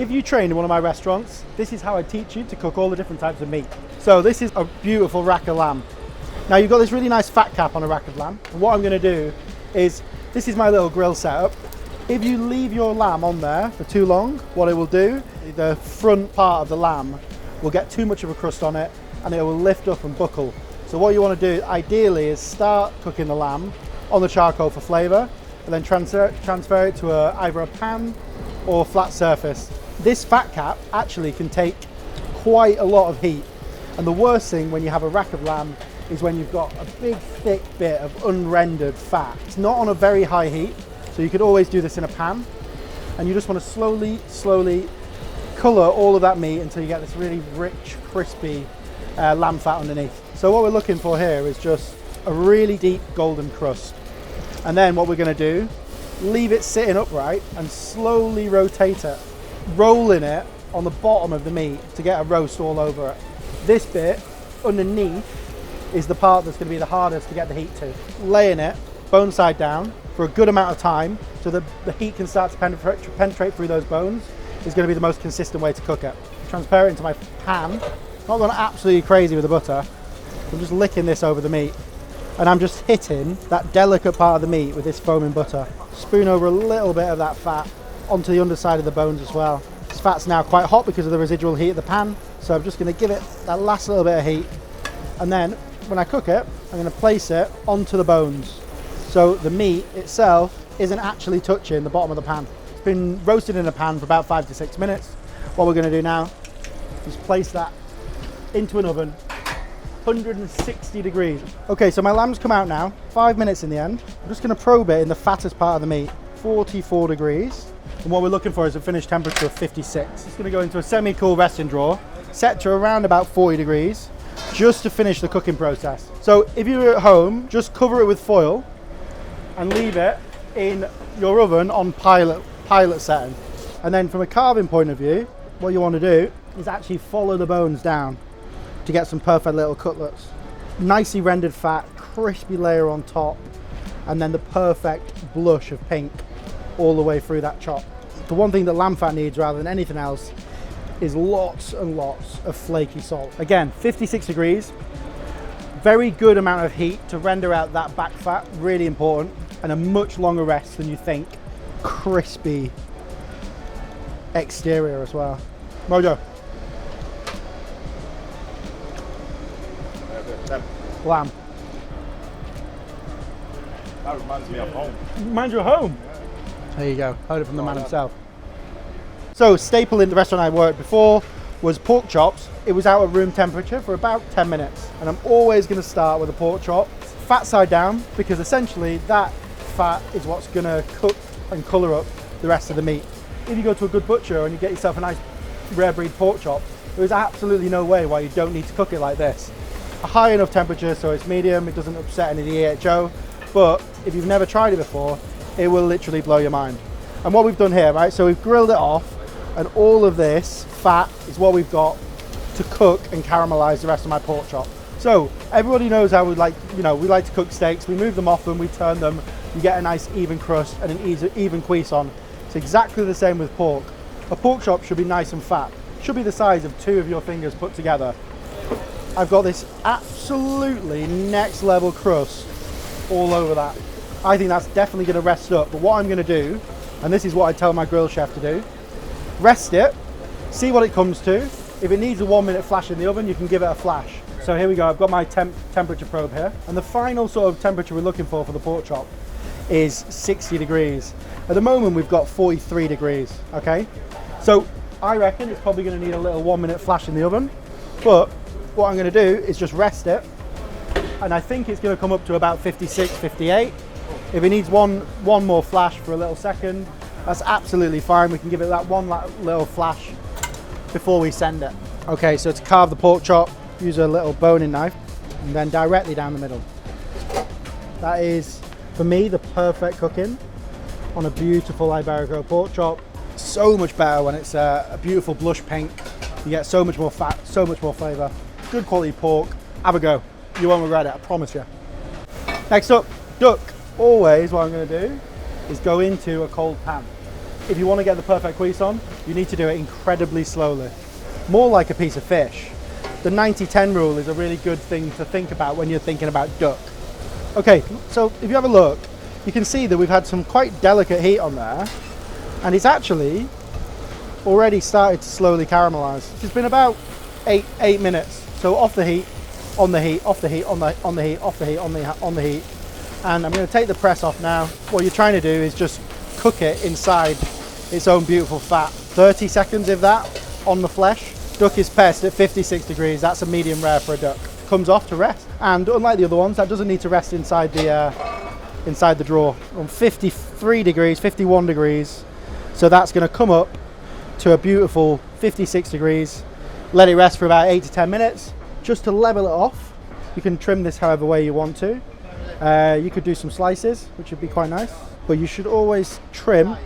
If you train in one of my restaurants, this is how I teach you to cook all the different types of meat. So this is a beautiful rack of lamb. Now you've got this really nice fat cap on a rack of lamb. And what I'm going to do is, this is my little grill setup. If you leave your lamb on there for too long, what it will do, the front part of the lamb will get too much of a crust on it and it will lift up and buckle. So what you want to do ideally is start cooking the lamb on the charcoal for flavour and then transfer it to either a pan or flat surface. This fat cap actually can take quite a lot of heat, and the worst thing when you have a rack of lamb is when you've got a big thick bit of unrendered fat. It's not on a very high heat, so you could always do this in a pan, and you just want to slowly colour all of that meat until you get this really rich, crispy lamb fat underneath. So what we're looking for here is just a really deep golden crust. And then what we're going to do, leave it sitting upright and slowly rotate it, rolling it on the bottom of the meat to get a roast all over it. This bit underneath is the part that's going to be the hardest to get the heat to. Laying it bone side down for a good amount of time so the heat can start to penetrate through those bones is going to be the most consistent way to cook it. Transfer it into my pan. Not going absolutely crazy with the butter. I'm just licking this over the meat. And I'm just hitting that delicate part of the meat with this foaming butter. Spoon over a little bit of that fat onto the underside of the bones as well. This fat's now quite hot because of the residual heat of the pan, so I'm just going to give it that last little bit of heat. And then when I cook it, I'm going to place it onto the bones. So the meat itself isn't actually touching the bottom of the pan. It's been roasted in a pan for about 5 to 6 minutes. What we're going to do now is place that into an oven, 160 degrees. Okay, so my lamb's come out now, 5 minutes in the end. I'm just going to probe it in the fattest part of the meat, 44 degrees. And what we're looking for is a finished temperature of 56. It's going to go into a semi-cool resting drawer, set to around about 40 degrees, just to finish the cooking process. So if you're at home, just cover it with foil and leave it in your oven on pilot setting. And then from a carving point of view, what you want to do is actually follow the bones down to get some perfect little cutlets. Nicely rendered fat, crispy layer on top, and then the perfect blush of pink all the way through that chop. The one thing that lamb fat needs rather than anything else is lots and lots of flaky salt. Again, 56 degrees, very good amount of heat to render out that back fat, really important, and a much longer rest than you think. Crispy exterior as well. Mojo. Lamb. That reminds me of home. Reminds you of home? There you go, heard it from the man himself. So staple in the restaurant I worked before was pork chops. It was out at room temperature for about 10 minutes. And I'm always going to start with a pork chop, fat side down, because essentially that fat is what's going to cook and colour up the rest of the meat. If you go to a good butcher and you get yourself a nice rare breed pork chop, there is absolutely no way why you don't need to cook it like this. A high enough temperature so it's medium, it doesn't upset any of the EHO, but if you've never tried it before, it will literally blow your mind. And what we've done here, right, so we've grilled it off, and all of this fat is what we've got to cook and caramelize the rest of my pork chop. So everybody knows how we like to cook steaks. We move them often, we turn them, you get a nice even crust and an even cuisson. It's exactly the same with pork. A pork chop should be nice and fat. Should be the size of 2 of your fingers put together. I've got this absolutely next level crust all over that. I think that's definitely going to rest up, but what I'm going to do, and this is what I tell my grill chef to do, rest it, see what it comes to. If it needs a 1 minute flash in the oven, you can give it a flash. So here we go, I've got my temperature probe here, and the final sort of temperature we're looking for the pork chop is 60 degrees. At the moment we've got 43 degrees, okay? So I reckon it's probably going to need a little 1 minute flash in the oven, but what I'm going to do is just rest it, and I think it's going to come up to about 56, 58. If it needs one more flash for a little second, that's absolutely fine. We can give it that one little flash before we send it. Okay, so to carve the pork chop, use a little boning knife and then directly down the middle. That is, for me, the perfect cooking on a beautiful Iberico pork chop. So much better when it's a beautiful blush pink. You get so much more fat, so much more flavour. Good quality pork. Have a go. You won't regret it, I promise you. Next up, duck. Always what I'm going to do is go into a cold pan. if you want to get the perfect cuisson, you need to do it incredibly slowly. More like a piece of fish. The 90-10 rule is a really good thing to think about when you're thinking about duck. Okay, so if you have a look, you can see that we've had some quite delicate heat on there, and it's actually already started to slowly caramelize. It's been about eight minutes. So off the heat, on the heat, off the heat, on the heat, off the heat, on the heat. And I'm going to take the press off now. What you're trying to do is just cook it inside its own beautiful fat. 30 seconds of that on the flesh. Duck is pressed at 56 degrees. That's a medium rare for a duck. Comes off to rest. And unlike the other ones, that doesn't need to rest inside the drawer. On 53 degrees, 51 degrees. So that's going to come up to a beautiful 56 degrees. Let it rest for about 8 to 10 minutes. Just to level it off, you can trim this however way you want to. You could do some slices, which would be quite nice. But you should always trim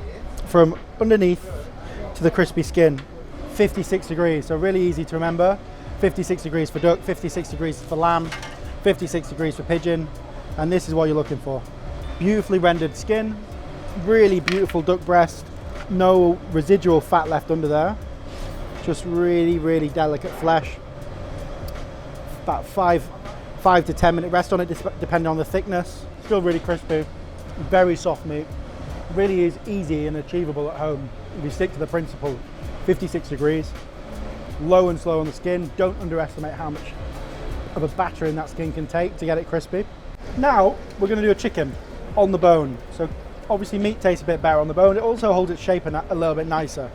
from underneath to the crispy skin. 56 degrees, so really easy to remember. 56 degrees for duck, 56 degrees for lamb, 56 degrees for pigeon. And this is what you're looking for. Beautifully rendered skin, really beautiful duck breast. No residual fat left under there. Just really, really delicate flesh. About 5 to 10 minute rest on it, depending on the thickness. Still really crispy, very soft meat. Really is easy and achievable at home if you stick to the principle. 56 degrees, low and slow on the skin. Don't underestimate how much of a battering that skin can take to get it crispy. Now we're going to do a chicken on the bone. So obviously meat tastes a bit better on the bone. It also holds its shape a little bit nicer.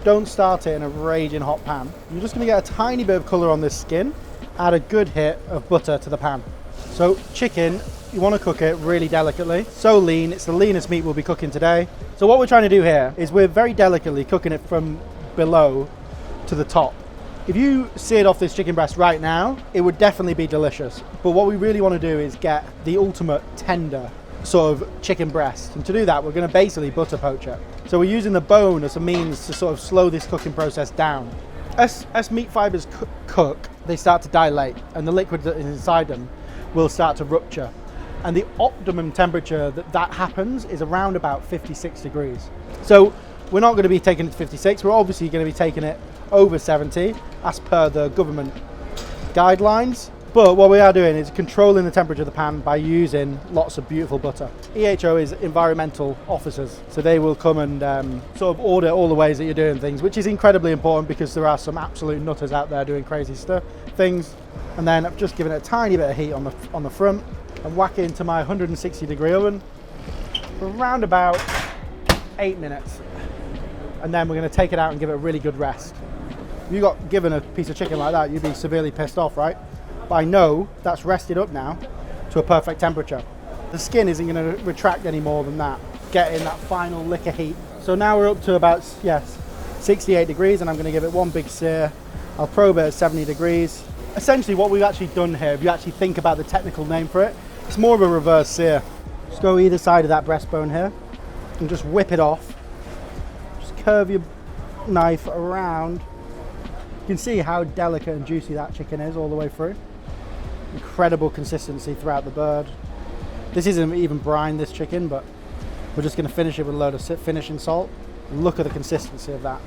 Don't start it in a raging hot pan. You're just going to get a tiny bit of colour on this skin. Add a good hit of butter to the pan. So chicken, you want to cook it really delicately. So lean, it's the leanest meat we'll be cooking today. So what we're trying to do here is we're very delicately cooking it from below to the top. If you seared off this chicken breast right now, it would definitely be delicious. But what we really want to do is get the ultimate tender sort of chicken breast. And to do that, we're going to basically butter poach it. So we're using the bone as a means to sort of slow this cooking process down. As meat fibers cook, they start to dilate, and the liquid that is inside them will start to rupture. And the optimum temperature that happens is around about 56 degrees. So we're not going to be taking it to 56, we're obviously going to be taking it over 70 as per the government guidelines. But what we are doing is controlling the temperature of the pan by using lots of beautiful butter. EHO is environmental officers, so they will come and sort of audit all the ways that you're doing things, which is incredibly important because there are some absolute nutters out there doing crazy things. And then I've just given it a tiny bit of heat on the front and whack it into my 160 degree oven for around about 8 minutes. And then we're going to take it out and give it a really good rest. If you got given a piece of chicken like that, you'd be severely pissed off, right? But I know that's rested up now to a perfect temperature. The skin isn't going to retract any more than that, getting that final lick of heat. So now we're up to about, 68 degrees, and I'm going to give it one big sear. I'll probe it at 70 degrees. Essentially what we've actually done here, if you actually think about the technical name for it, it's more of a reverse sear. Just go either side of that breastbone here and just whip it off. Just curve your knife around. You can see how delicate and juicy that chicken is all the way through. Incredible consistency throughout the bird. This isn't even brine, this chicken, but we're just going to finish it with a load of finishing salt. Look at the consistency of that.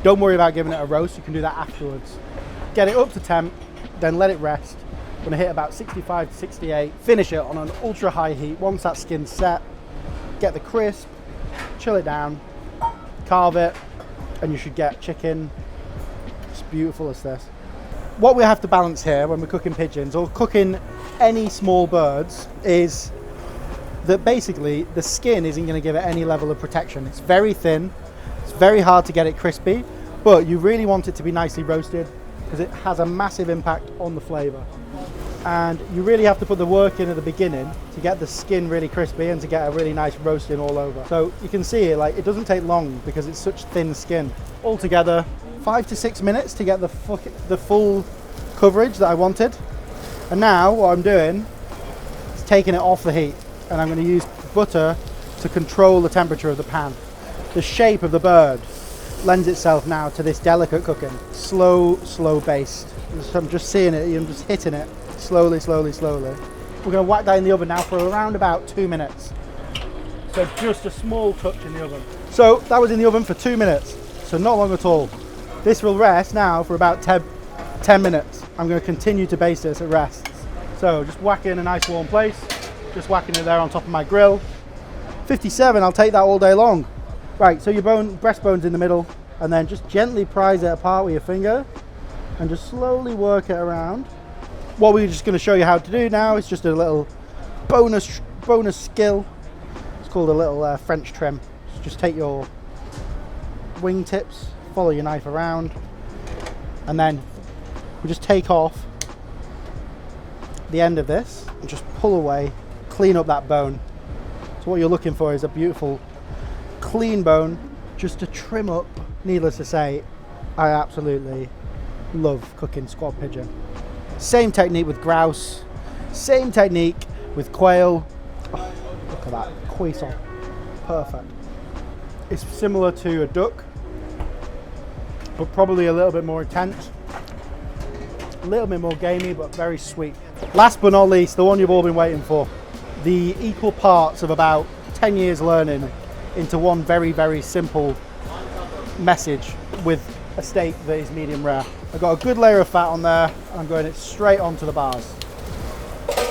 Don't worry about giving it a roast, you can do that afterwards. Get it up to temp, then let it rest. I'm going to hit about 65 to 68. Finish it on an ultra high heat. Once that skin's set, get the crisp, chill it down, carve it, and you should get chicken as beautiful as this. What we have to balance here when we're cooking pigeons or cooking any small birds is that basically the skin isn't going to give it any level of protection. It's very thin, it's very hard to get it crispy, but you really want it to be nicely roasted because it has a massive impact on the flavour. And you really have to put the work in at the beginning to get the skin really crispy and to get a really nice roasting all over. So you can see it doesn't take long because it's such thin skin. Altogether, 5 to 6 minutes to get the full coverage that I wanted. And now what I'm doing is taking it off the heat, and I'm going to use butter to control the temperature of the pan. The shape of the bird lends itself now to this delicate cooking. Slow based. So I'm just seeing it, I'm just hitting it slowly. We're going to whack that in the oven now for around about 2 minutes. So just a small touch in the oven. So that was in the oven for 2 minutes, so not long at all. This will rest now for about 10 minutes. I'm going to continue to baste this at rests. So just whack it in a nice warm place, just whacking it there on top of my grill. 57, I'll take that all day long. Right, so your breastbone's in the middle, and then just gently prise it apart with your finger and just slowly work it around. What we're just going to show you how to do now is just a little bonus skill. It's called a little French trim. So just take your wing tips, follow your knife around, and then we just take off the end of this and just pull away, clean up that bone. So what you're looking for is a beautiful clean bone just to trim up. Needless to say, I absolutely love cooking squab pigeon. Same technique with grouse, same technique with quail. Oh, look at that cuisson, perfect. It's similar to a duck, but probably a little bit more intense, a little bit more gamey, but very sweet. Last but not least, the one you've all been waiting for, the equal parts of about 10 years learning into one very, very simple message with a steak that is medium rare. I've got a good layer of fat on there, and I'm going it straight onto the bars.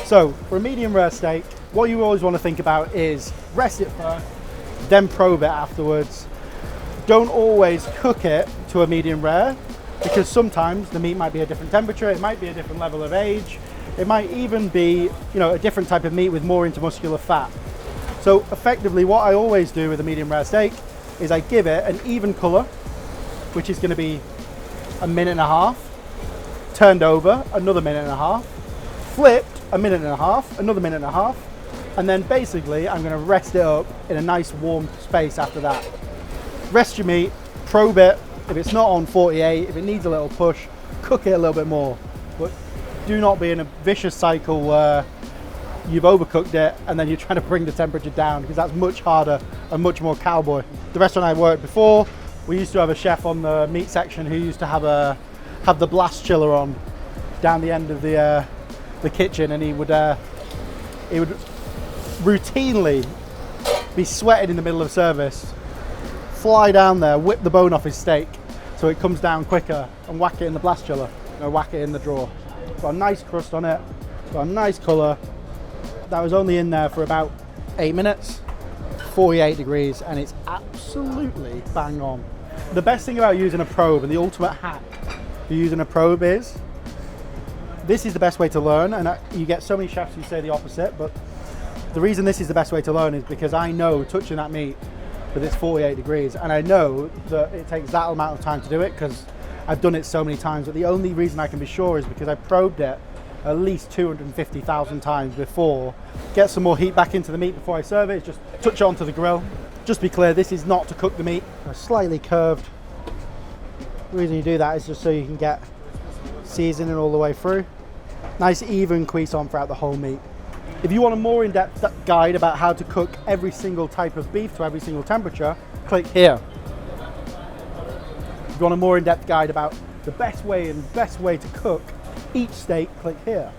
So for a medium rare steak, what you always want to think about is rest it first, then probe it afterwards. Don't always cook it to a medium rare, because sometimes the meat might be a different temperature, it might be a different level of age, it might even be, a different type of meat with more intermuscular fat. So effectively what I always do with a medium rare steak is I give it an even color, which is going to be a minute and a half, turned over another minute and a half, flipped a minute and a half, another minute and a half, and then basically I'm going to rest it up in a nice warm space after that. Rest your meat, probe it. If it's not on 48, if it needs a little push, cook it a little bit more. But do not be in a vicious cycle where you've overcooked it and then you're trying to bring the temperature down, because that's much harder and much more cowboy. The restaurant I worked before, we used to have a chef on the meat section who used to have the blast chiller on down the end of the kitchen, and he would routinely be sweating in the middle of service, fly down there, whip the bone off his steak so it comes down quicker, and whack it in the blast chiller, or whack it in the drawer. Got a nice crust on it, got a nice colour. That was only in there for about 8 minutes, 48 degrees, and it's absolutely bang on. The best thing about using a probe, and the ultimate hack for using a probe, is this is the best way to learn, and you get so many chefs who say the opposite, but the reason this is the best way to learn is because I know touching that meat that it's 48 degrees, and I know that it takes that amount of time to do it because I've done it so many times. But the only reason I can be sure is because I probed it at least 250,000 times before. Get some more heat back into the meat before I serve it, just touch it onto the grill. Just be clear, this is not to cook the meat. Slightly curved. The reason you do that is just so you can get seasoning all the way through. Nice even cuisson throughout the whole meat. If you want a more in-depth guide about how to cook every single type of beef to every single temperature, click here. If you want a more in-depth guide about the best way to cook each steak, click here.